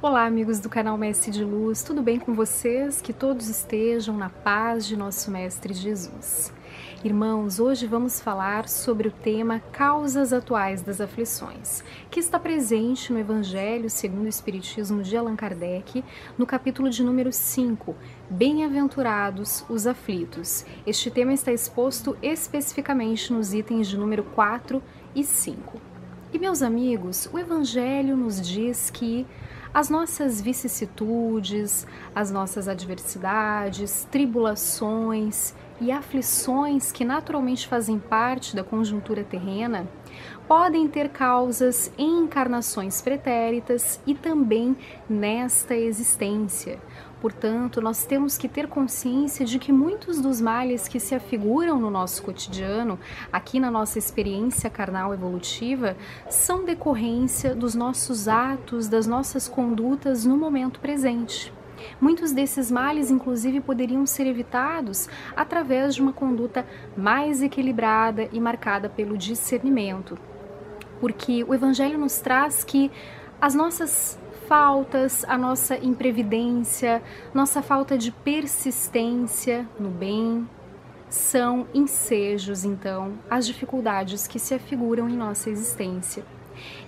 Olá, amigos do canal Mestre de Luz, tudo bem com vocês? Que todos estejam na paz de nosso Mestre Jesus. Irmãos, hoje vamos falar sobre o tema Causas Atuais das Aflições, que está presente no Evangelho segundo o Espiritismo de Allan Kardec, no capítulo de número 5, Bem-aventurados os aflitos. Este tema está exposto especificamente nos itens de número 4 e 5. E, meus amigos, o Evangelho nos diz que as nossas vicissitudes, as nossas adversidades, tribulações e aflições que naturalmente fazem parte da conjuntura terrena podem ter causas em encarnações pretéritas e também nesta existência. Portanto, nós temos que ter consciência de que muitos dos males que se afiguram no nosso cotidiano, aqui na nossa experiência carnal evolutiva, são decorrência dos nossos atos, das nossas condutas no momento presente. Muitos desses males, inclusive, poderiam ser evitados através de uma conduta mais equilibrada e marcada pelo discernimento. Porque o Evangelho nos traz que as nossas faltas, a nossa imprevidência, nossa falta de persistência no bem, são ensejos, então, às dificuldades que se afiguram em nossa existência.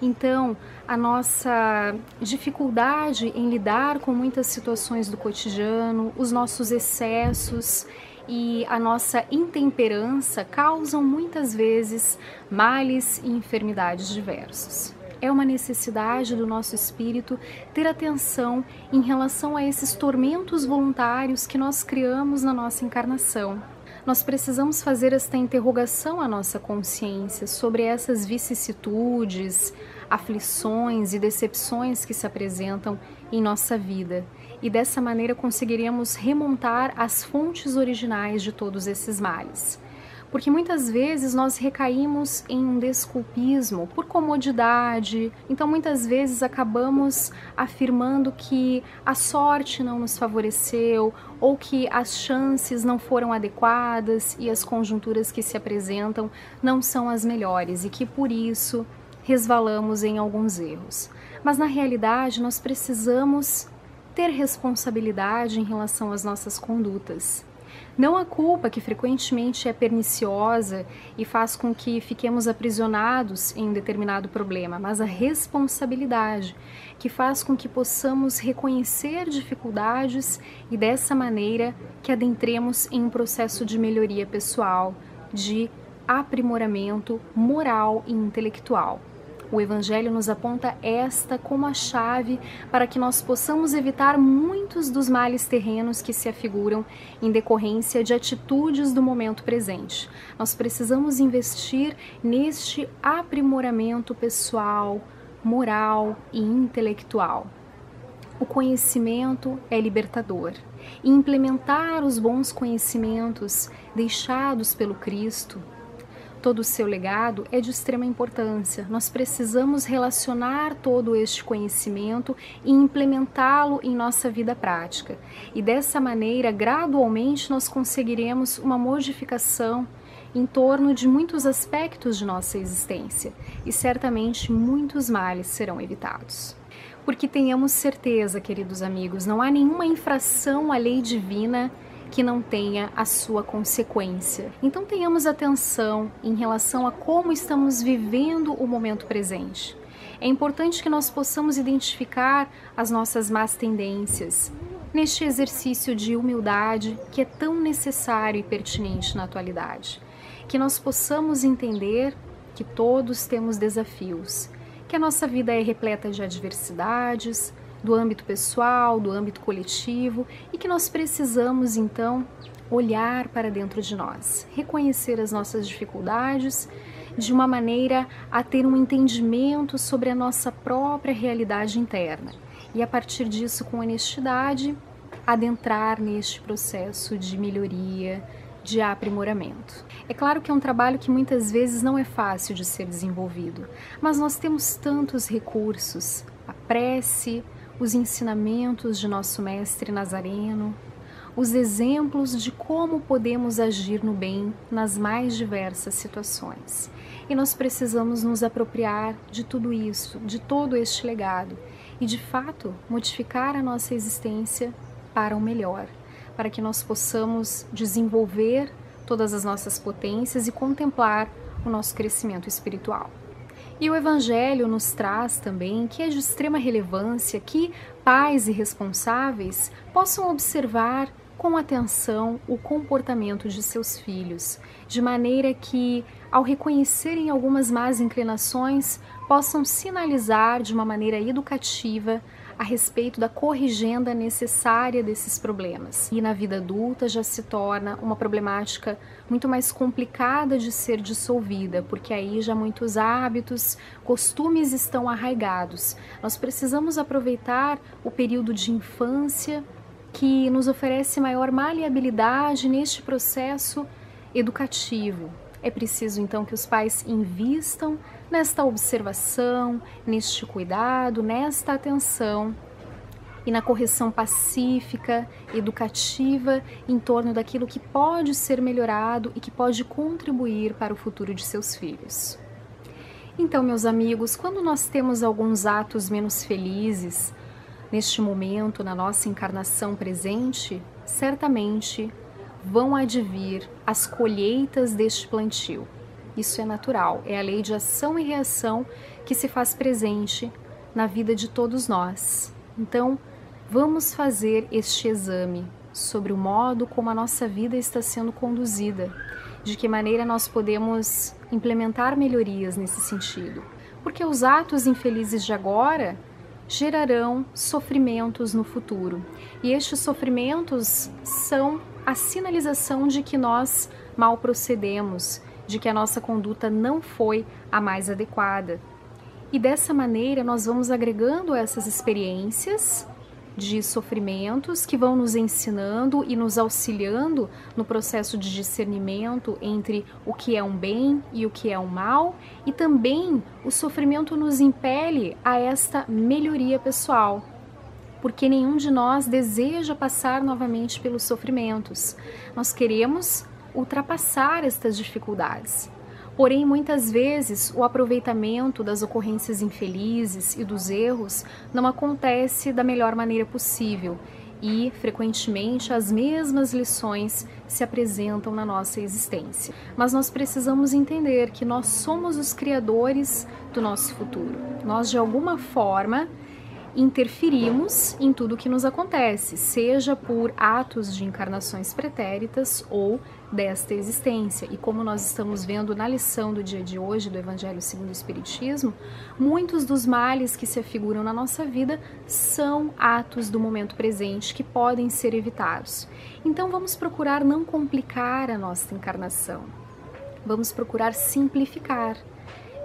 Então, a nossa dificuldade em lidar com muitas situações do cotidiano, os nossos excessos e a nossa intemperança causam muitas vezes males e enfermidades diversos. É uma necessidade do nosso espírito ter atenção em relação a esses tormentos voluntários que nós criamos na nossa encarnação. Nós precisamos fazer esta interrogação à nossa consciência sobre essas vicissitudes, aflições e decepções que se apresentam em nossa vida. E dessa maneira conseguiremos remontar as fontes originais de todos esses males. Porque muitas vezes nós recaímos em um desculpismo por comodidade, então muitas vezes acabamos afirmando que a sorte não nos favoreceu ou que as chances não foram adequadas e as conjunturas que se apresentam não são as melhores e que por isso resvalamos em alguns erros. Mas na realidade nós precisamos ter responsabilidade em relação às nossas condutas. Não a culpa, que frequentemente é perniciosa e faz com que fiquemos aprisionados em um determinado problema, mas a responsabilidade, que faz com que possamos reconhecer dificuldades e dessa maneira que adentremos em um processo de melhoria pessoal, de aprimoramento moral e intelectual. O Evangelho nos aponta esta como a chave para que nós possamos evitar muitos dos males terrenos que se afiguram em decorrência de atitudes do momento presente. Nós precisamos investir neste aprimoramento pessoal, moral e intelectual. O conhecimento é libertador e implementar os bons conhecimentos deixados pelo Cristo, todo o seu legado é de extrema importância. Nós precisamos relacionar todo este conhecimento e implementá-lo em nossa vida prática. E dessa maneira, gradualmente, nós conseguiremos uma modificação em torno de muitos aspectos de nossa existência. E certamente muitos males serão evitados. Porque tenhamos certeza, queridos amigos, não há nenhuma infração à lei divina que não tenha a sua consequência. Então tenhamos atenção em relação a como estamos vivendo o momento presente. É importante que nós possamos identificar as nossas más tendências neste exercício de humildade que é tão necessário e pertinente na atualidade. Que nós possamos entender que todos temos desafios, que a nossa vida é repleta de adversidades, do âmbito pessoal, do âmbito coletivo, e que nós precisamos, então, olhar para dentro de nós, reconhecer as nossas dificuldades, de uma maneira a ter um entendimento sobre a nossa própria realidade interna. E a partir disso, com honestidade, adentrar neste processo de melhoria, de aprimoramento. É claro que é um trabalho que muitas vezes não é fácil de ser desenvolvido, mas nós temos tantos recursos, a prece, os ensinamentos de nosso Mestre Nazareno, os exemplos de como podemos agir no bem nas mais diversas situações. E nós precisamos nos apropriar de tudo isso, de todo este legado, e de fato modificar a nossa existência para o melhor, para que nós possamos desenvolver todas as nossas potências e contemplar o nosso crescimento espiritual. E o Evangelho nos traz também que é de extrema relevância que pais e responsáveis possam observar com atenção o comportamento de seus filhos, de maneira que, ao reconhecerem algumas más inclinações, possam sinalizar de uma maneira educativa a respeito da corrigenda necessária desses problemas. E na vida adulta já se torna uma problemática muito mais complicada de ser dissolvida, porque aí já muitos hábitos, costumes estão arraigados. Nós precisamos aproveitar o período de infância, que nos oferece maior maleabilidade neste processo educativo. É preciso então que os pais invistam nesta observação, neste cuidado, nesta atenção e na correção pacífica, educativa, em torno daquilo que pode ser melhorado e que pode contribuir para o futuro de seus filhos. Então, meus amigos, quando nós temos alguns atos menos felizes, neste momento, na nossa encarnação presente, certamente vão advir as colheitas deste plantio. Isso é natural, é a lei de ação e reação que se faz presente na vida de todos nós. Então, vamos fazer este exame sobre o modo como a nossa vida está sendo conduzida, de que maneira nós podemos implementar melhorias nesse sentido. Porque os atos infelizes de agora gerarão sofrimentos no futuro. E estes sofrimentos são a sinalização de que nós mal procedemos, de que a nossa conduta não foi a mais adequada. E dessa maneira nós vamos agregando essas experiências de sofrimentos que vão nos ensinando e nos auxiliando no processo de discernimento entre o que é um bem e o que é um mal, e também o sofrimento nos impele a esta melhoria pessoal, porque nenhum de nós deseja passar novamente pelos sofrimentos. Nós queremos ultrapassar estas dificuldades. Porém, muitas vezes, o aproveitamento das ocorrências infelizes e dos erros não acontece da melhor maneira possível e, frequentemente, as mesmas lições se apresentam na nossa existência. Mas nós precisamos entender que nós somos os criadores do nosso futuro. Nós, de alguma forma, interferimos em tudo o que nos acontece, seja por atos de encarnações pretéritas ou desta existência. E como nós estamos vendo na lição do dia de hoje do Evangelho segundo o Espiritismo, muitos dos males que se afiguram na nossa vida são atos do momento presente que podem ser evitados. Então vamos procurar não complicar a nossa encarnação, vamos procurar simplificar,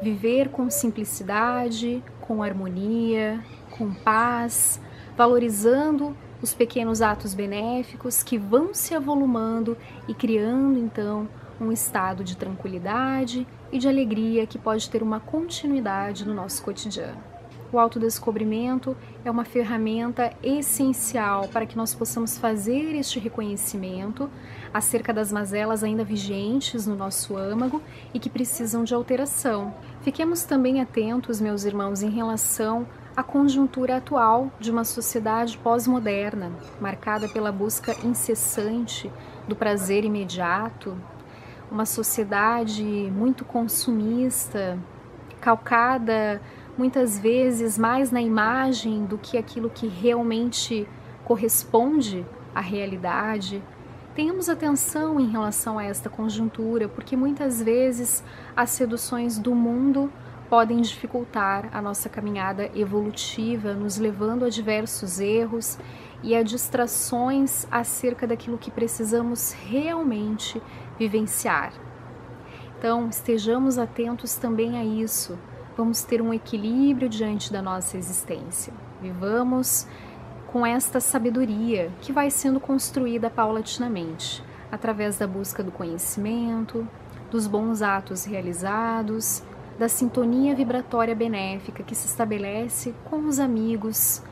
viver com simplicidade, com harmonia, com paz, valorizando os pequenos atos benéficos que vão se avolumando e criando então um estado de tranquilidade e de alegria que pode ter uma continuidade no nosso cotidiano. O autodescobrimento é uma ferramenta essencial para que nós possamos fazer este reconhecimento acerca das mazelas ainda vigentes no nosso âmago e que precisam de alteração. Fiquemos também atentos, meus irmãos, em relação à conjuntura atual de uma sociedade pós-moderna, marcada pela busca incessante do prazer imediato, uma sociedade muito consumista, calcada muitas vezes mais na imagem do que aquilo que realmente corresponde à realidade. Tenhamos atenção em relação a esta conjuntura, porque muitas vezes as seduções do mundo podem dificultar a nossa caminhada evolutiva, nos levando a diversos erros e a distrações acerca daquilo que precisamos realmente vivenciar. Então, estejamos atentos também a isso. Vamos ter um equilíbrio diante da nossa existência. Vivamos com esta sabedoria que vai sendo construída paulatinamente, através da busca do conhecimento, dos bons atos realizados, da sintonia vibratória benéfica que se estabelece com os amigos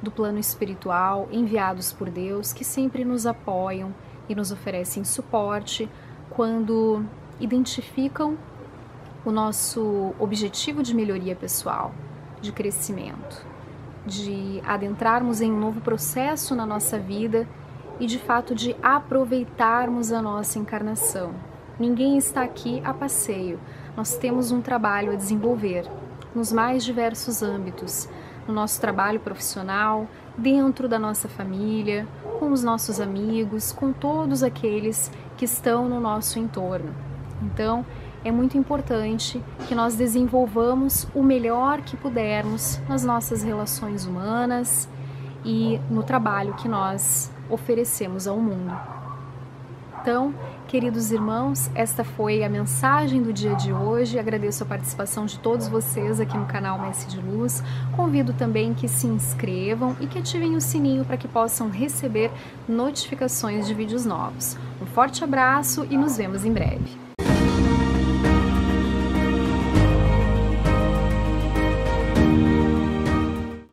do plano espiritual enviados por Deus, que sempre nos apoiam e nos oferecem suporte quando identificam o nosso objetivo de melhoria pessoal, de crescimento. de adentrarmos em um novo processo na nossa vida e de fato de aproveitarmos a nossa encarnação. Ninguém está aqui a passeio, nós temos um trabalho a desenvolver nos mais diversos âmbitos, no nosso trabalho profissional, dentro da nossa família, com os nossos amigos, com todos aqueles que estão no nosso entorno. Então, é muito importante que nós desenvolvamos o melhor que pudermos nas nossas relações humanas e no trabalho que nós oferecemos ao mundo. Então, queridos irmãos, esta foi a mensagem do dia de hoje. Agradeço a participação de todos vocês aqui no canal Mestre de Luz. Convido também que se inscrevam e que ativem o sininho para que possam receber notificações de vídeos novos. Um forte abraço e nos vemos em breve.